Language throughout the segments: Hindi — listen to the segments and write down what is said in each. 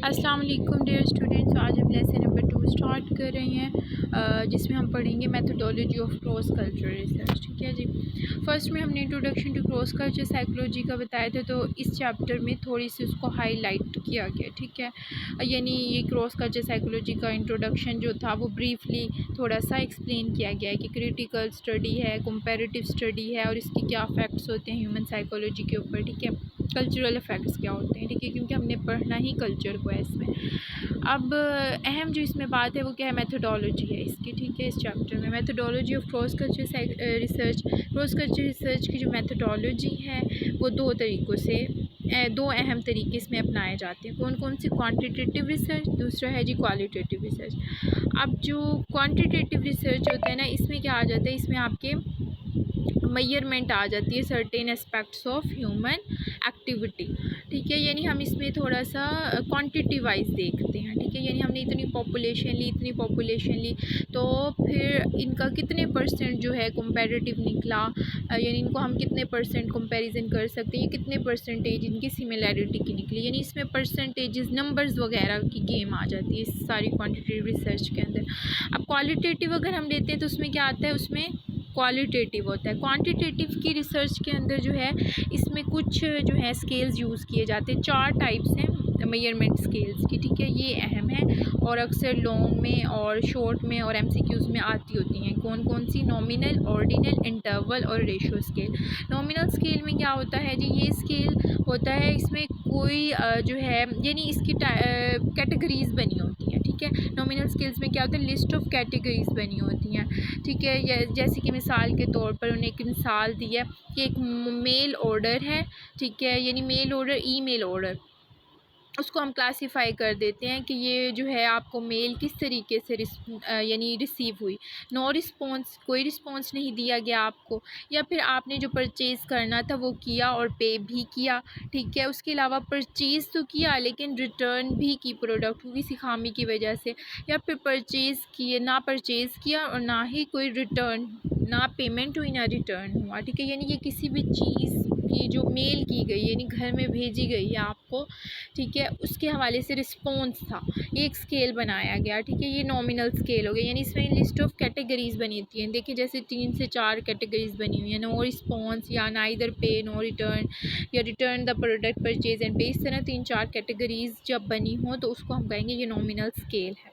अस्सलाम वालेकुम डियर स्टूडेंट्स। आज हम लेसन नंबर 2 स्टार्ट कर रहे हैं जिसमें हम पढ़ेंगे methodology of cross culture research. ठीक है जी। फर्स्ट में हमने introduction to cross culture psychology का बताया था, तो इस चैप्टर में थोड़ी सी उसको हाईलाइट किया गया। ठीक है, यानी ये क्रॉस कल्चर साइकोलॉजी का इंट्रोडक्शन जो था वो ब्रीफली थोड़ा सा एक्सप्लेन किया गया है कि क्रिटिकल स्टडी है, कंपैरेटिव स्टडी है और इसके क्या इफ़ेक्ट्स होते हैं ह्यूमन साइकोलॉजी के ऊपर। ठीक है, कल्चरल इफ़ेक्ट्स क्या होते हैं। ठीक है, क्योंकि हमने पढ़ना ही कल्चर को है इसमें। अब अहम जो इसमें बात है वो क्या है, मेथोडोलॉजी है इसकी। ठीक है, इस चैप्टर में methodology of cross culture research. Cross culture research की जो मेथोडोलॉजी है वो दो तरीक़ों से दो अहम तरीके इसमें अपनाए जाते हैं। कौन कौन सी? क्वांटिटेटिव रिसर्च, दूसरा है जी क्वालिटेटिव रिसर्च। अब जो क्वांटिटेटिव रिसर्च होता है ना, इसमें क्या आ जाता है, इसमें आपके मेजरमेंट आ जाती है certain aspects of human activity. ठीक है, यानी हम इसमें थोड़ा सा क्वांटिटी वाइज देखते हैं। ठीक है, यानी हमने इतनी पॉपुलेशन ली तो फिर इनका कितने परसेंट जो है कंपैरेटिव निकला, यानी इनको हम कितने परसेंट कंपैरिजन कर सकते हैं, कितने परसेंटेज इनकी सिमिलैरिटी की निकली, यानी इसमें परसेंटेजेस नंबर्स वगैरह की गेम आ जाती है इस सारी क्वांटिटेटिव रिसर्च के अंदर। अब क्वालिटेटिव अगर हम लेते हैं तो उसमें क्या आता है, उसमें क्वालिटेटिव होता है। क्वांटिटेटिव की रिसर्च के अंदर जो है इसमें कुछ जो है स्केल्स यूज़ किए जाते हैं। 4 टाइप्स हैं मेजरमेंट स्केल्स की। ठीक है, ये अहम है और अक्सर लॉन्ग में और शॉर्ट में और एमसीक्यूज़ में आती होती हैं। कौन कौन सी? नॉमिनल, ऑर्डिनल, इंटरवल और रेशो स्केल। नॉमिनल स्केल में क्या होता है जी, ये स्केल होता है, इसमें कोई जो है यानी इसकी कैटेगरीज़ बनी होती हैं। ठीक है, नॉमिनल स्केल्स में क्या होता है, लिस्ट ऑफ कैटेगरीज़ बनी होती हैं। ठीक है, जैसे कि मिसाल के तौर पर उन्हें एक मिसाल दी है कि एक मेल ऑर्डर है। ठीक है, यानी मेल ऑर्डर, ईमेल ऑर्डर, उसको हम क्लासिफाई कर देते हैं कि ये जो है आपको मेल किस तरीके से यानी रिसीव हुई। नो रिस्पॉन्स, कोई रिस्पॉन्स नहीं दिया गया आपको, या फिर आपने जो परचेज़ करना था वो किया और पे भी किया। ठीक है, उसके अलावा परचेज़ तो किया लेकिन रिटर्न भी की प्रोडक्ट को किसी खामी की वजह से, या फिर परचेज़ किए ना परचेज़ किया और ना ही कोई रिटर्न, ना पेमेंट हुई ना रिटर्न हुआ। ठीक है, यानी ये किसी भी चीज़ की जो मेल की गई यानी घर में भेजी गई है आपको, ठीक है, उसके हवाले से रिस्पॉन्स था, एक स्केल बनाया गया। ठीक है, ये नॉमिनल स्केल हो गया, यानी इसमें लिस्ट ऑफ कैटेगरीज़ बनी होती हैं। देखिए जैसे 3 से 4 कैटेगरीज़ बनी हुई हैं, नो रिस्पॉन्स या नाइदर पे, नो रिटर्न, या return the product, purchase and पे। इस तरह 3-4 कैटेगरीज़ जब बनी हो तो उसको हम कहेंगे ये नॉमिनल स्केल है।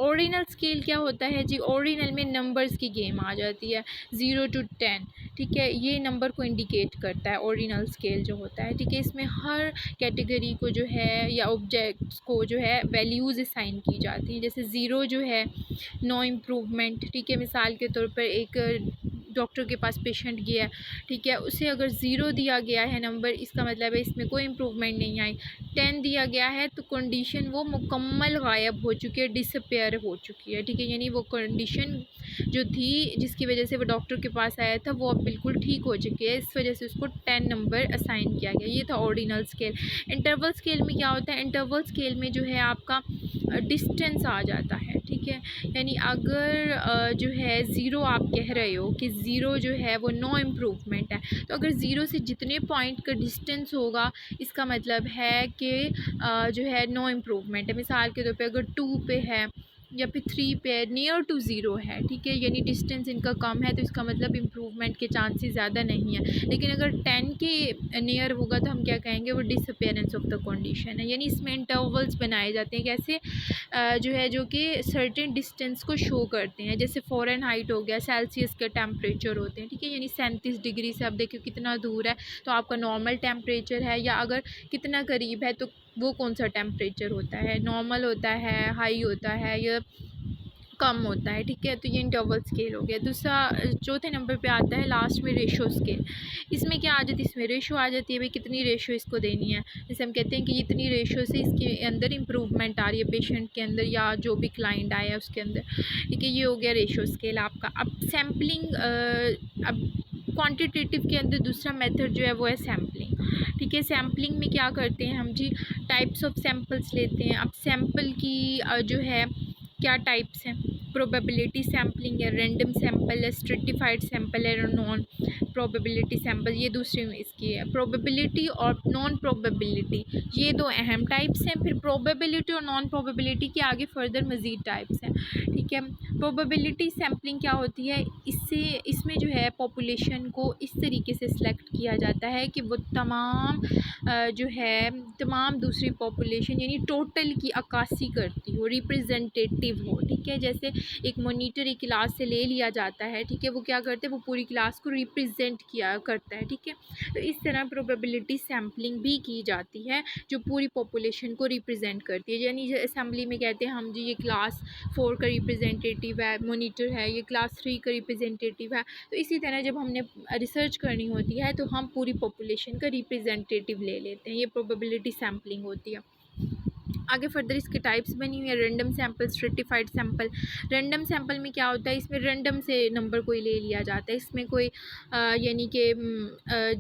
ऑर्डिनल स्केल क्या होता है जी, ऑर्डिनल में नंबर्स की गेम आ जाती है, 0 to 10। ठीक है, ये नंबर को इंडिकेट करता है ऑर्डिनल स्केल जो होता है। ठीक है, इसमें हर कैटेगरी को जो है या ऑब्जेक्ट्स को जो है वैल्यूज़ असाइन की जाती हैं। जैसे 0 जो है नो इम्प्रूवमेंट। ठीक है, मिसाल के तौर पर एक डॉक्टर के पास पेशेंट गया, ठीक है, उसे अगर 0 दिया गया है नंबर, इसका मतलब है इसमें कोई इम्प्रूवमेंट नहीं आई। 10 दिया गया है तो कंडीशन वो मुकम्मल गायब हो चुकी है, डिसअपेयर हो चुकी है। ठीक है, यानी वो कंडीशन जो थी जिसकी वजह से वो डॉक्टर के पास आया था वो अब बिल्कुल ठीक हो चुकी है, इस वजह से उसको 10 नंबर असाइन किया गया। ये था ऑर्डिनल स्केल। इंटरवल स्केल में क्या होता है, इंटरवल स्केल में जो है आपका डिस्टेंस आ जाता है। ठीक है, यानी अगर जो है 0 आप कह रहे हो कि 0 जो है वो नो इम्प्रूवमेंट है, तो अगर 0 से जितने पॉइंट का डिस्टेंस होगा इसका मतलब है कि जो है नो इम्प्रूवमेंट है। मिसाल के तौर पे अगर 2 पे है या फिर 3 पे नियर टू 0 है, ठीक है, यानी डिस्टेंस इनका कम है तो इसका मतलब इम्प्रूवमेंट के चांसेस ज़्यादा नहीं है। लेकिन अगर 10 के नियर होगा तो हम क्या कहेंगे, वो डिसअपेरेंस ऑफ द कंडीशन है। यानी इसमें इंटरवल्स बनाए जाते हैं, कैसे जो है जो कि सर्टेन डिस्टेंस को शो करते हैं। जैसे फ़ारेनहाइट हो गया, सेल्सियस के टेम्परेचर होते हैं। ठीक है, यानी 37 डिग्री से आप देखिए कितना दूर है तो आपका नॉर्मल टेम्परेचर है, या अगर कितना करीब है तो वो कौन सा टेम्परेचर होता है, नॉर्मल होता है, हाई होता है या कम होता है। ठीक है, तो ये इंटरवल स्केल हो गया। दूसरा चौथे नंबर पे आता है लास्ट में रेशो स्केल। इसमें क्या आ जाती है, इसमें रेशो आ जाती है, भाई कितनी रेशो इसको देनी है। जैसे हम कहते हैं कि इतनी रेशो से इसके अंदर इम्प्रूवमेंट आ रही है पेशेंट के अंदर या जो भी क्लाइंट आया है उसके अंदर। ठीक है, ये हो गया रेशो स्केल आपका। अब सैम्पलिंग, अब क्वांटिटेटिव के अंदर दूसरा मेथड जो है वो है सैम्पलिंग। ठीक है, सैम्पलिंग में क्या करते हैं हम जी, टाइप्स ऑफ सैम्पल्स लेते हैं। अब सैम्पल की जो है क्या टाइप्स हैं, प्रोबेबिलिटी सैम्पलिंग है, रैंडम सैम्पल है, स्ट्रेटिफाइड सैम्पल है, नॉन प्रोबेबिलिटी सैम्पल, ये दूसरी इसकी है। प्रोबेबिलिटी और नॉन प्रोबेबिलिटी, ये दो अहम टाइप्स हैं। फिर प्रोबेबिलिटी और नॉन प्रोबेबिलिटी के आगे फर्दर मज़ीद टाइप्स हैं, ठीक है। प्रोबेबिलिटी सैम्पलिंग क्या होती है, इसमें जो है पॉपुलेशन को इस तरीके से सिलेक्ट किया जाता है कि वो तमाम जो है तमाम दूसरी पॉपुलेशन यानी टोटल की अक्कासी करती हो, रिप्रेजेंटेटिव हो, ठीक है। जैसे एक मॉनिटर एक क्लास से ले लिया जाता है, ठीक है, वो क्या करते हैं, वो पूरी क्लास को रिप्रेजेंट किया करता है, ठीक है। तो इस तरह प्रोबेबिलिटी सैम्पलिंग भी की जाती है जो पूरी पॉपुलेशन को रिप्रेजेंट करती है। यानी असेंबली में कहते हैं हम जी ये क्लास 4 का रिप्रेजेंटेटिव है, मॉनिटर है, ये क्लास 3 का रिप्रेजेंटेटिव है। तो इसी तरह जब हमने रिसर्च करनी होती है तो हम पूरी पॉपुलेशन का रिप्रेजेंटेटिव ले लेते हैं, ये प्रोबेबिलिटी सैम्पलिंग होती है। आगे फर्दर इसके टाइप्स बनी हुई है, random sample, stratified sample. Random sample में क्या होता है, इसमें रैंडम से नंबर कोई ले लिया जाता है, इसमें कोई यानी कि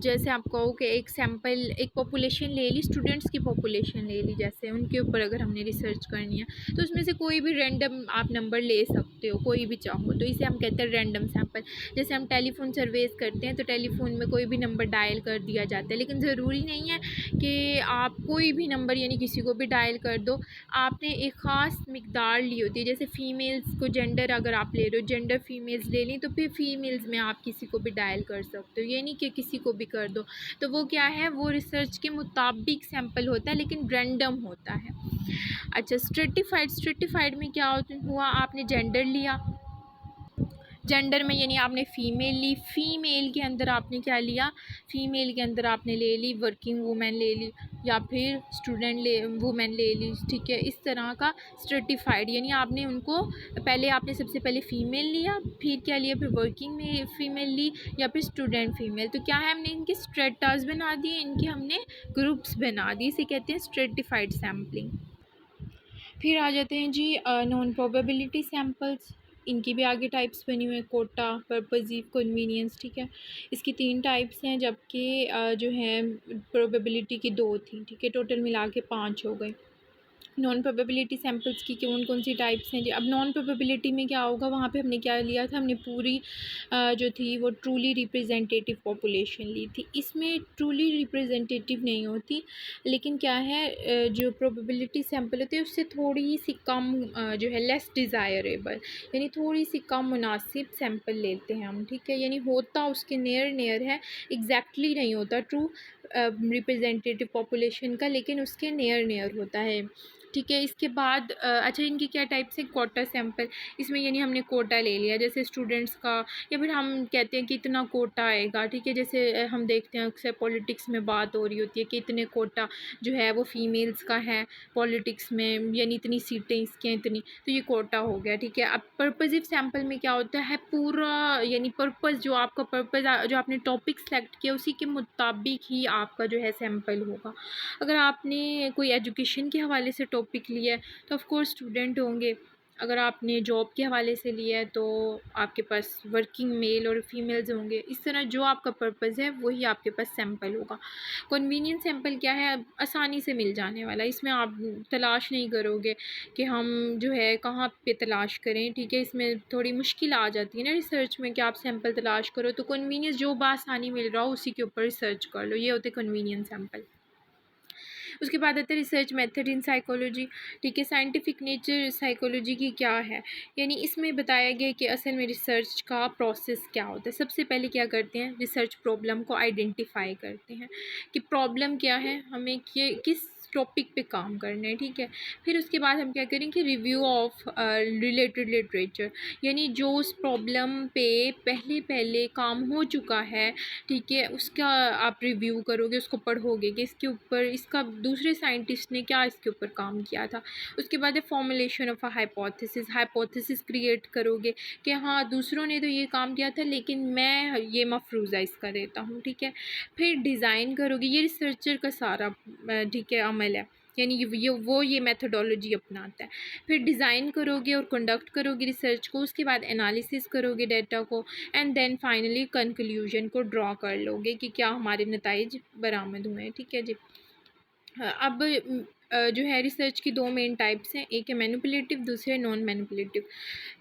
जैसे आप कहो कि एक सैंपल, एक पॉपुलेशन ले ली, स्टूडेंट्स की पॉपुलेशन ले ली, जैसे उनके ऊपर अगर हमने रिसर्च करनी है तो उसमें से कोई भी रैंडम आप नंबर ले सकते हो, कोई भी चाहो, तो इसे हम कहते हैं रैंडम सैंपल। जैसे हम टेलीफोन सर्वेस करते हैं तो टेलीफोन में कोई भी नंबर डायल कर दिया जाता है, लेकिन ज़रूरी नहीं है कि आप कोई भी नंबर यानी किसी को भी डायल कर दो। आपने एक ख़ास मिकदार ली होती है, जैसे फ़ीमेल्स को जेंडर अगर आप ले रहे हो, जेंडर फ़ीमेल्स ले ली तो फिर फ़ीमेल्स में आप किसी को भी डायल कर सकते हो, ये नहीं कि किसी को भी कर दो। तो वो क्या है, वो रिसर्च के मुताबिक सैंपल होता है लेकिन रैंडम होता है। अच्छा, स्ट्रेटिफाइड में क्या हुआ, आपने जेंडर लिया, जेंडर में यानी आपने फ़ीमेल ली, फ़ीमेल के अंदर आपने क्या लिया, फ़ीमेल के अंदर आपने ले ली वर्किंग वूमेन ले ली या फिर स्टूडेंट वूमेन ले ली, ठीक है। इस तरह का स्ट्रेटिफाइड यानी आपने उनको आपने सबसे पहले फ़ीमेल लिया, फिर क्या लिया, फिर वर्किंग में फ़ीमेल ली या फिर स्टूडेंट फ़ीमेल। तो क्या है, हमने इनके स्ट्रेटास बना दिए, इनके हमने ग्रुप्स बना दिए, इसे कहते हैं स्ट्रेटिफाइड सैम्पलिंग। फिर आ जाते हैं जी नॉन प्रोबेबिलिटी सैम्पल्स, इनकी भी आगे टाइप्स बनी हुई हैं, कोटा, पर्पज़िव, कन्वीनियंस, ठीक है। इसकी 3 टाइप्स हैं, जबकि जो है प्रोबेबिलिटी की 2 थी, ठीक है। टोटल मिला के 5 हो गए। नॉन प्रोबेबिलिटी सैम्पल्स की कौन कौन सी टाइप्स हैं जी। अब नॉन प्रोबेबिलिटी में क्या होगा, वहाँ पे हमने क्या लिया था, हमने पूरी जो थी वो ट्रूली रिप्रेजेंटेटिव पॉपुलेशन ली थी। इसमें ट्रूली रिप्रेजेंटेटिव नहीं होती, लेकिन क्या है जो प्रोबेबिलिटी सैम्पल होती है उससे थोड़ी सी कम जो है लेस डिज़ायरेबल यानी थोड़ी सी कम मुनासिब सैम्पल लेते हैं हम, ठीक है। यानी होता उसके नियर है, एग्जैक्टली नहीं होता ट्रू रिप्रेजेंटेटिव पॉपुलेशन का, लेकिन उसके नियर होता है, ठीक है। इसके बाद अच्छा, इनकी क्या टाइप्स हैं, कोटा सैंपल, इसमें यानी हमने कोटा ले लिया, जैसे स्टूडेंट्स का, या फिर हम कहते हैं कि इतना कोटा आएगा, ठीक है। जैसे हम देखते हैं अक्सर पॉलिटिक्स में बात हो रही होती है कि इतने कोटा जो है वो फीमेल्स का है पॉलिटिक्स में, यानी इतनी सीटें इसकी हैं इतनी, तो ये कोटा हो गया, ठीक है। अब पर्पज़िव सैंपल में क्या होता है, पूरा यानी पर्पज़ जो आपका पर्पज़ जो आपने टॉपिक सेलेक्ट किया उसी के मुताबिक ही आपका जो है सैंपल होगा। अगर आपने कोई एजुकेशन के हवाले से टॉपिक लिया है तो ऑफ़ कोर्स स्टूडेंट होंगे, अगर आपने जॉब के हवाले से लिया है तो आपके पास वर्किंग मेल और फीमेल्स होंगे। इस तरह जो आपका पर्पज़ है वही आपके पास सैंपल होगा। कन्वीनियंस सैंपल क्या है, आसानी से मिल जाने वाला, इसमें आप तलाश नहीं करोगे कि हम जो है कहाँ पे तलाश करें, ठीक है। इसमें थोड़ी मुश्किल आ जाती है ना रिसर्च में कि आप सैंपल तलाश करो, तो कन्वीनियंस जो बासानी मिल रहा हो उसी के ऊपर रिसर्च कर लो, ये होते कन्वीनियंस सैंपल। उसके बाद आता है रिसर्च मेथड इन साइकोलॉजी, ठीक है। साइंटिफिक नेचर साइकोलॉजी की क्या है, यानी इसमें बताया गया कि असल में रिसर्च का प्रोसेस क्या होता है। सबसे पहले क्या करते हैं, रिसर्च प्रॉब्लम को आइडेंटिफाई करते हैं कि प्रॉब्लम क्या है, हमें किस टॉपिक पे काम करना है, ठीक है। फिर उसके बाद हम क्या करेंगे, रिव्यू ऑफ रिलेटेड लिटरेचर, यानी जो उस प्रॉब्लम पे पहले काम हो चुका है, ठीक है, उसका आप रिव्यू करोगे, उसको पढ़ोगे कि इसके ऊपर इसका दूसरे साइंटिस्ट ने क्या इसके ऊपर काम किया था। उसके बाद है formulation of a hypothesis create करोगे कि हाँ दूसरों ने तो ये काम किया था लेकिन मैं ये मफरूज़ा इसका देता हूँ, ठीक है। फिर डिज़ाइन करोगे, ये रिसर्चर का सारा ठीक है अमल है, यानी ये मेथोडोलॉजी अपनाता है। फिर डिज़ाइन करोगे और कंडक्ट करोगे रिसर्च को, उसके बाद एनालिसिस करोगे डाटा को, एंड देन फाइनली कंक्लूजन को ड्रॉ कर लोगे कि क्या हमारे नताइज बरामद हुए हैं, ठीक है जी। अब जो है रिसर्च की 2 मेन टाइप्स हैं, एक है मैनिपुलेटिव, दूसरे नॉन मैनिपुलेटिव।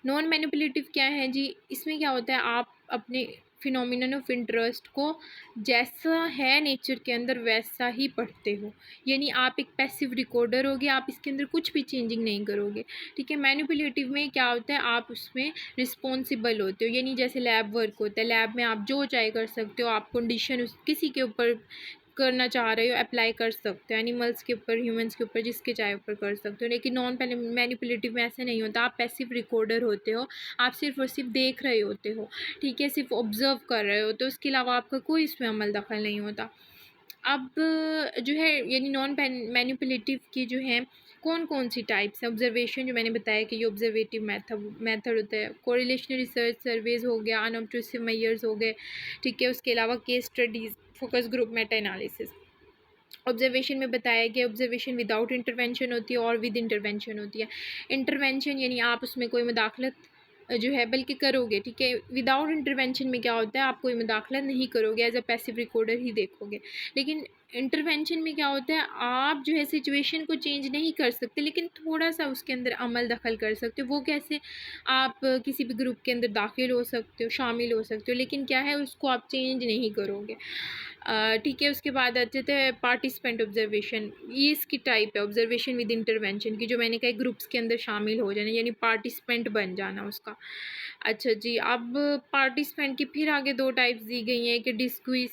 नॉन मैनिपुलेटिव क्या है जी, इसमें क्या होता है, आप अपने फिनोमिनन ऑफ इंटरेस्ट को जैसा है नेचर के अंदर वैसा ही पढ़ते हो। यानी आप एक पैसिव रिकॉर्डर होगे, आप इसके अंदर कुछ भी चेंजिंग नहीं करोगे। ठीक है। मैनिपुलेटिव में क्या होता है, आप उसमें रिस्पॉन्सिबल होते हो। यानी जैसे लैब वर्क होता है, लैब में आप जो चाहे कर सकते हो, आप कंडीशन किसी के ऊपर करना चाह रहे हो अप्लाई कर सकते हो, एनिमल्स के ऊपर, ह्यूमंस के ऊपर, जिसके चाहे ऊपर कर सकते हो। लेकिन नॉन मैनिपुलेटिव में ऐसा नहीं होता। आप पैसिव रिकॉर्डर होते हो, आप सिर्फ और सिर्फ देख रहे होते हो। ठीक है, सिर्फ ऑब्जर्व कर रहे हो, तो उसके अलावा आपका कोई इसमें अमल दखल नहीं होता। अब जो है यानी नॉन मैनिपुलेटिव की जो है कौन कौन सी टाइप्स हैं। ऑब्जर्वेशन जो मैंने बताया कि ये ऑब्जर्वेटिव मेथड होता है। कोरिलेशनल रिसर्च, सर्वेज हो गया, अनऑब्ट्रूसिव मेजर्स हो गए। ठीक है, उसके अलावा case studies, focus group, Meta analysis. Observation में बताया गया ऑब्जर्वेशन विदाउट इंटरवेंशन होती है और विद इंटरवेंशन होती है। इंटरवेंशन यानी आप उसमें कोई मुदाखलत जो है बल्कि करोगे। ठीक है। विदाउट इंटरवेंशन में क्या होता है, आप कोई मुदाखलत नहीं करोगे, एज अ पैसिव रिकॉर्डर ही देखोगे। लेकिन इंटरवेंशन में क्या होता है, आप जो है सिचुएशन को चेंज नहीं कर सकते, लेकिन थोड़ा सा उसके अंदर अमल दखल कर सकते हो। वो कैसे, आप किसी भी ग्रुप के अंदर दाखिल हो सकते हो, शामिल हो सकते हो, लेकिन क्या है उसको आप चेंज नहीं करोगे। ठीक है। उसके बाद आते थे पार्टिसिपेंट ऑब्जर्वेशन। ये इसकी टाइप है ऑब्जर्वेशन विद इंटरवेंशन की, जो मैंने कहा ग्रुप्स के अंदर शामिल हो जाना, यानी पार्टिसिपेंट बन जाना उसका। अच्छा जी, अब पार्टिसिपेंट की फिर आगे दो टाइप्स दी गई हैं कि डिस्क्विज,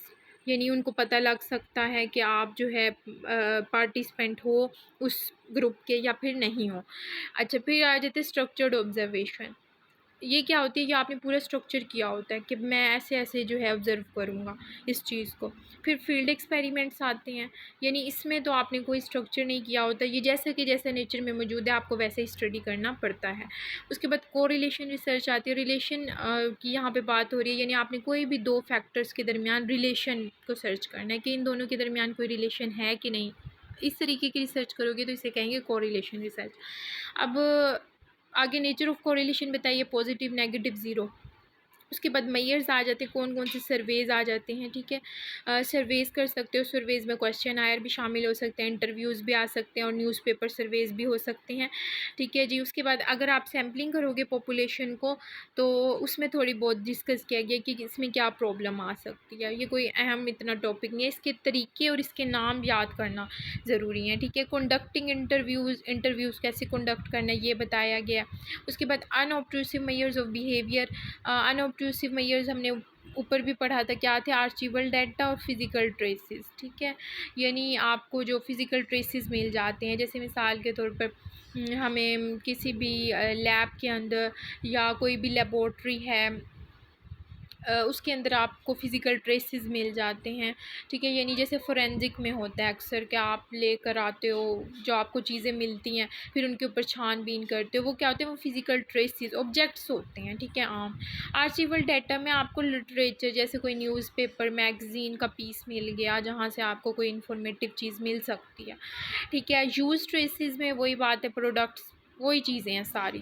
यानी उनको पता लग सकता है कि आप जो है पार्टिसिपेंट हो उस ग्रुप के या फिर नहीं हो। अच्छा, फिर आ जाते स्ट्रक्चर्ड ऑब्जर्वेशन। ये क्या होती है कि आपने पूरा स्ट्रक्चर किया होता है कि मैं ऐसे ऐसे जो है ऑब्ज़र्व करूँगा इस चीज़ को। फिर फील्ड एक्सपेरिमेंट्स आते हैं, यानी इसमें तो आपने कोई स्ट्रक्चर नहीं किया होता, ये जैसा कि जैसा नेचर में मौजूद है आपको वैसे ही स्टडी करना पड़ता है। उसके बाद कोरिलेशन रिसर्च आती है। रिलेशन की यहाँ पे बात हो रही है, यानी आपने कोई भी दो फैक्टर्स के दरमियान रिलेशन को सर्च करना है कि इन दोनों के दरमियान कोई रिलेशन है कि नहीं। इस तरीके की रिसर्च करोगे तो इसे कहेंगे कोरिलेशन रिसर्च। अब आगे नेचर ऑफ कोरिलेशन बताइए, पॉजिटिव, नेगेटिव, ज़ीरो। उसके बाद मेयर्स आ जाते हैं, कौन कौन से सर्वेज़ आ जाते हैं। ठीक है। सर्वेज़ कर सकते हो, सर्वेज़ में क्वेश्चन आयर भी शामिल हो सकते हैं, इंटरव्यूज़ भी आ सकते हैं और न्यूज़पेपर सर्वेज़ भी हो सकते हैं। ठीक है जी। उसके बाद अगर आप सैम्पलिंग करोगे पॉपुलेशन को, तो उसमें थोड़ी बहुत डिस्कस किया गया कि इसमें क्या प्रॉब्लम आ सकती है। ये कोई अहम इतना टॉपिक नहीं है, इसके तरीके और इसके नाम याद करना ज़रूरी है। ठीक है। कंडक्टिंग इंटरव्यूज़ कैसे कंडक्ट करना है ये बताया गया। उसके बाद अनऑब्ट्रूसिव मेजर्स ऑफ बिहेवियर। अनऑब्ट्रूसिव मेजर्स हमने ऊपर भी पढ़ा था, क्या थे, आर्चिवल डाटा और फिज़िकल ट्रेसेस। ठीक है। यानी आपको जो फिज़िकल ट्रेसेस मिल जाते हैं, जैसे मिसाल के तौर पर हमें किसी भी लैब के अंदर या कोई भी लेबॉर्ट्री है उसके अंदर आपको फ़िज़िकल ट्रेसेस मिल जाते हैं। ठीक है। यानी जैसे फ़ोरेंसिक में होता है अक्सर कि आप लेकर आते हो जो आपको चीज़ें मिलती हैं, फिर उनके ऊपर छानबीन करते हो, वो क्या होते हैं, वो फ़िज़िकल ट्रेसेस ऑब्जेक्ट्स होते हैं। ठीक है। आम आर्चिवल डाटा में आपको लिटरेचर जैसे कोई न्यूज़पेपर, मैगज़ीन का पीस मिल गया जहाँ से आपको कोई इन्फॉर्मेटिव चीज़ मिल सकती है। ठीक है। यूज़ ट्रेसेस में वही बात है, प्रोडक्ट्स, वही चीज़ें हैं सारी।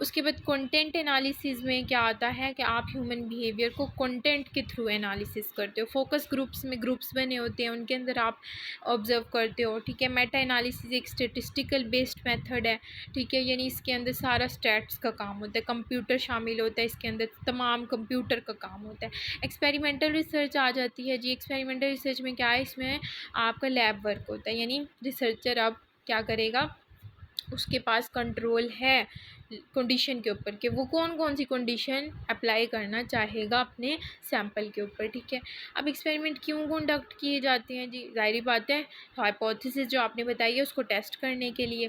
उसके बाद कंटेंट एनालिसिस में क्या आता है कि आप ह्यूमन बिहेवियर को कंटेंट के थ्रू एनालिसिस करते हो। फोकस ग्रुप्स में ग्रुप्स बने होते हैं, उनके अंदर आप ऑब्जर्व करते हो। ठीक है। मेटा एनालिसिस एक स्टेटिस्टिकल बेस्ड मेथड है। ठीक है। यानी इसके अंदर सारा स्टैट्स का काम होता है, कंप्यूटर शामिल होता है इसके अंदर, तमाम कंप्यूटर का काम होता है। एक्सपेरिमेंटल रिसर्च आ जाती है जी। एक्सपेरिमेंटल रिसर्च में क्या है, इसमें आपका लैब वर्क होता है, यानी रिसर्चर अब क्या करेगा, उसके पास कंट्रोल है कंडीशन के ऊपर कि वो कौन कौन सी कंडीशन अप्लाई करना चाहेगा अपने सैंपल के ऊपर। ठीक है। अब एक्सपेरिमेंट क्यों कंडक्ट किए जाते हैं जी, ज़ाहिर बात है हाइपोथेसिस जो आपने बताई है उसको टेस्ट करने के लिए।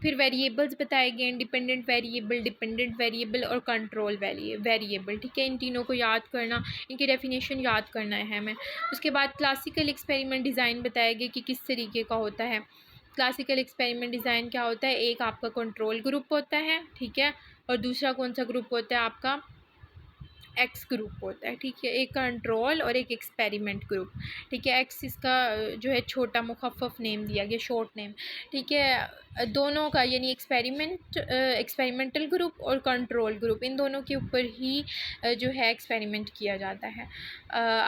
फिर वेरिएबल्स बताए गए, इंडिपेंडेंट वेरिएबल, डिपेंडेंट वेरिएबल और कंट्रोल वेरिएबल। ठीक है। इन तीनों को याद करना, इनकी डेफिनेशन याद करना है हमें। उसके बाद क्लासिकल एक्सपेरिमेंट डिज़ाइन बताया गया कि किस तरीके का होता है। क्लासिकल एक्सपेरिमेंट डिज़ाइन क्या होता है, एक आपका कंट्रोल ग्रुप होता है। ठीक है। और दूसरा कौन सा ग्रुप होता है आपका, एक्स ग्रुप होता है। ठीक है। एक कंट्रोल और एक एक्सपेरिमेंट ग्रुप। ठीक है। एक्स इसका जो है छोटा मुखफ़्फ़ नेम दिया गया, शॉर्ट नेम। ठीक है। दोनों का यानी एक्सपेरिमेंटल ग्रुप और कंट्रोल ग्रुप, इन दोनों के ऊपर ही जो है एक्सपेरिमेंट किया जाता है।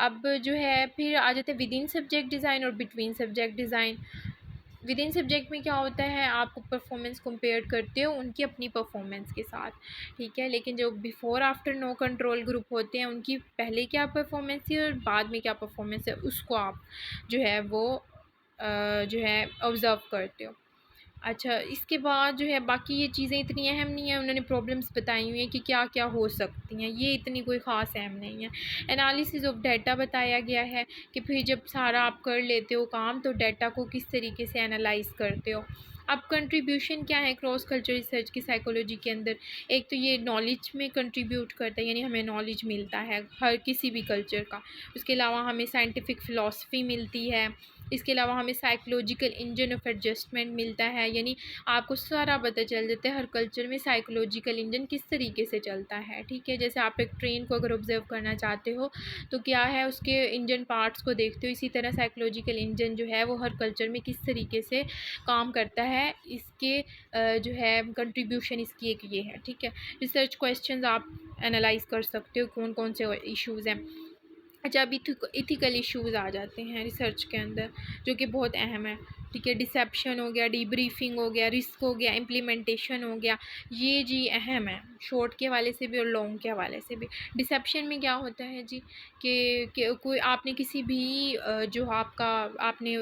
अब जो है फिर आ जाते हैं विद इन सब्जेक्ट डिज़ाइन और between subject design. With in subject में क्या होता है, आपको परफॉर्मेंस कंपेयर करते हो उनकी अपनी परफॉर्मेंस के साथ, ठीक है। लेकिन जो before after no control group होते हैं उनकी पहले क्या परफॉर्मेंस थी और बाद में क्या परफॉर्मेंस है, उसको आप जो है वो जो है ऑब्ज़र्व करते हो। अच्छा, इसके बाद जो है बाकी ये चीज़ें इतनी अहम नहीं है, उन्होंने प्रॉब्लम्स बताई हुई हैं कि क्या क्या हो सकती हैं, ये इतनी कोई ख़ास अहम नहीं है। एनालिसिस ऑफ डाटा बताया गया है कि फिर जब सारा आप कर लेते हो काम तो डाटा को किस तरीके से एनालाइज करते हो। अब कंट्रीब्यूशन क्या है क्रॉस कल्चर रिसर्च की साइकोलॉजी के अंदर, एक तो ये नॉलेज में कंट्रीब्यूट करता है, यानी हमें नॉलेज मिलता है हर किसी भी कल्चर का। उसके अलावा हमें साइंटिफिक फ़िलासफ़ी मिलती है। इसके अलावा हमें साइकोलॉजिकल इंजन ऑफ एडजस्टमेंट मिलता है, यानी आपको सारा पता चल जाता है हर कल्चर में साइकोलॉजिकल इंजन किस तरीके से चलता है, ठीक है। जैसे आप एक ट्रेन को अगर ऑब्जर्व करना चाहते हो तो क्या है, उसके इंजन पार्ट्स को देखते हो, इसी तरह साइकोलॉजिकल इंजन जो है वो हर कल्चर में किस तरीके से काम करता है, इसके जो है कंट्रीब्यूशन इसकी एक ये है, ठीक है। रिसर्च क्वेश्चंस आप एनालाइज कर सकते हो कौन कौन से इश्यूज़ हैं। अच्छा, अब इथिकल इश्यूज़ आ जाते हैं रिसर्च के अंदर, जो कि बहुत अहम है, ठीक है। डिसेप्शन हो गया, डीब्रीफिंग हो गया, रिस्क हो गया, इम्प्लीमेंटेशन हो गया, ये जी अहम है, शॉर्ट के हवाले से भी और लॉन्ग के हवाले से भी। डिसेप्शन में क्या होता है जी कि कोई आपने किसी भी जो आपका आपने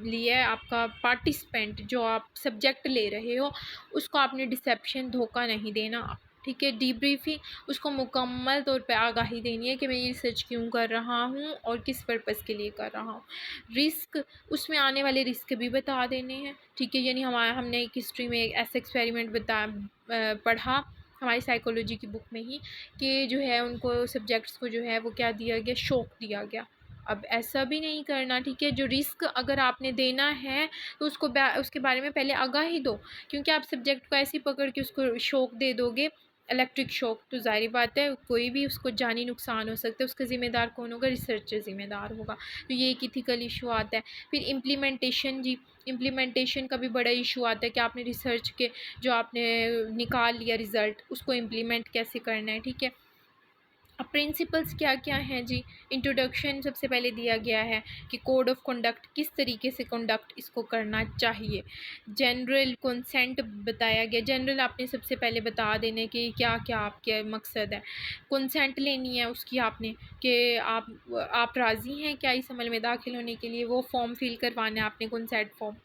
लिया है आपका पार्टिसिपेंट, जो आप सब्जेक्ट ले रहे हो, उसको आपने डिसेप्शन धोखा नहीं देना, ठीक है। डीब्रीफिंग उसको मुकम्मल तौर पे आगाही देनी है कि मैं ये रिसर्च क्यों कर रहा हूँ और किस पर्पज़ के लिए कर रहा हूँ। रिस्क, उसमें आने वाले रिस्क भी बता देने हैं, ठीक है। यानी हमने एक हिस्ट्री में एक ऐसा एक्सपेरिमेंट पढ़ा हमारी साइकोलॉजी की बुक में ही, कि जो है उनको सब्जेक्ट्स को जो है वो क्या दिया गया, शॉक दिया गया। अब ऐसा भी नहीं करना, ठीक है। जो रिस्क अगर आपने देना है तो उसके बारे में पहले आगाही दो, क्योंकि आप सब्जेक्ट को ऐसे ही पकड़ के उसको शॉक दे दोगे, इलेक्ट्रिक शॉक, तो ज़ाहिर बात है कोई भी उसको जानी नुकसान हो सकता है, उसका ज़िम्मेदार कौन होगा, रिसर्चर ज़िम्मेदार होगा। तो ये एक इथिकल इशू आता है। फिर इम्प्लीमेंटेशन जी, इम्प्लीमेंटेशन का भी बड़ा इशू आता है कि आपने रिसर्च के जो आपने निकाल लिया रिज़ल्ट, उसको इम्प्लीमेंट कैसे करना है, ठीक है। अब प्रिंसिपल्स क्या क्या हैं जी, इंट्रोडक्शन सबसे पहले दिया गया है कि कोड ऑफ कंडक्ट किस तरीके से कंडक्ट इसको करना चाहिए। जनरल कंसेंट बताया गया, जनरल आपने सबसे पहले बता देने कि क्या क्या आपके मकसद है। कंसेंट लेनी है उसकी आपने कि आप राज़ी हैं क्या इस अमल में दाखिल होने के लिए, वो फॉर्म फिल करवाना है आपने, कंसेंट फॉर्म।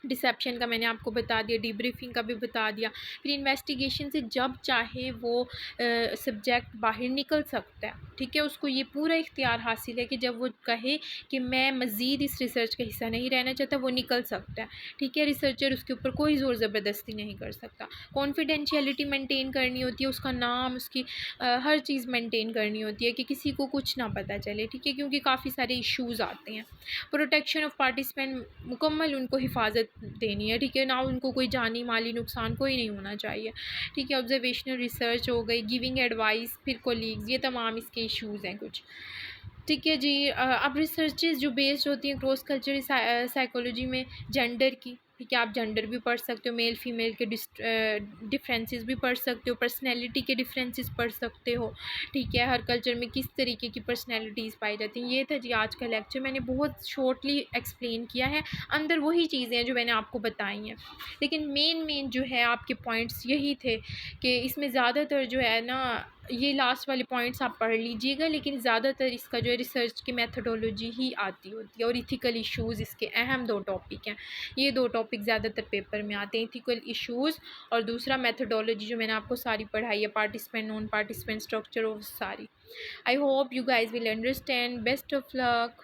डिसेप्शन का मैंने आपको बता दिया, डीब्रीफिंग का भी बता दिया। फिर इन्वेस्टिगेशन से जब चाहे वो सब्जेक्ट बाहर निकल सकता है, ठीक है। उसको ये पूरा इख्तियार हासिल है कि जब वो कहे कि मैं मज़ीद इस रिसर्च का हिस्सा नहीं रहना चाहता, वो निकल सकता है, ठीक है। रिसर्चर उसके ऊपर कोई ज़ोर ज़बरदस्ती नहीं कर सकता। कॉन्फिडेंशियलिटी मेंटेन करनी होती है, उसका नाम, उसकी हर चीज़ मेंटेन करनी होती है कि किसी को कुछ ना पता चले, ठीक है, क्योंकि काफ़ी सारे इश्यूज़ आते हैं। प्रोटेक्शन ऑफ पार्टिसिपेंट, मुकम्मल उनको हिफाजत देनी है, ठीक है ना, उनको कोई जानी माली नुकसान कोई नहीं होना चाहिए, ठीक है। ऑब्जर्वेशनल रिसर्च हो गई, गिविंग एडवाइस, फिर कोलीग्स, ये तमाम इसके इश्यूज़ हैं कुछ, ठीक है जी। अब रिसर्चेस जो बेस्ड होती हैं क्रॉस कल्चरल साइकोलॉजी में, जेंडर की, ठीक है, आप जेंडर भी पढ़ सकते हो, मेल फीमेल के डिफरेंसेस भी पढ़ सकते हो, पर्सनैलिटी के डिफरेंसेस पढ़ सकते हो, ठीक है। हर कल्चर में किस तरीके की पर्सनैलिटीज़ पाई जाती हैं। ये था जी आज का लेक्चर, मैंने बहुत शॉर्टली एक्सप्लेन किया है, अंदर वही चीज़ें हैं जो मैंने आपको बताई हैं, लेकिन मेन जो है आपके पॉइंट्स यही थे कि इसमें ज़्यादातर जो है ना, ये लास्ट वाले पॉइंट्स आप पढ़ लीजिएगा, लेकिन ज़्यादातर इसका जो है रिसर्च की मेथडोलॉजी ही आती होती है, और इथिकल इश्यूज़ इसके अहम दो टॉपिक हैं। ये दो टॉपिक ज़्यादातर पेपर में आते हैं, इथिकल इश्यूज़ और दूसरा मेथडोलॉजी जो मैंने आपको सारी पढ़ाई है, participant, non participant, structure of सारी। I hope you guys will understand. Best of luck.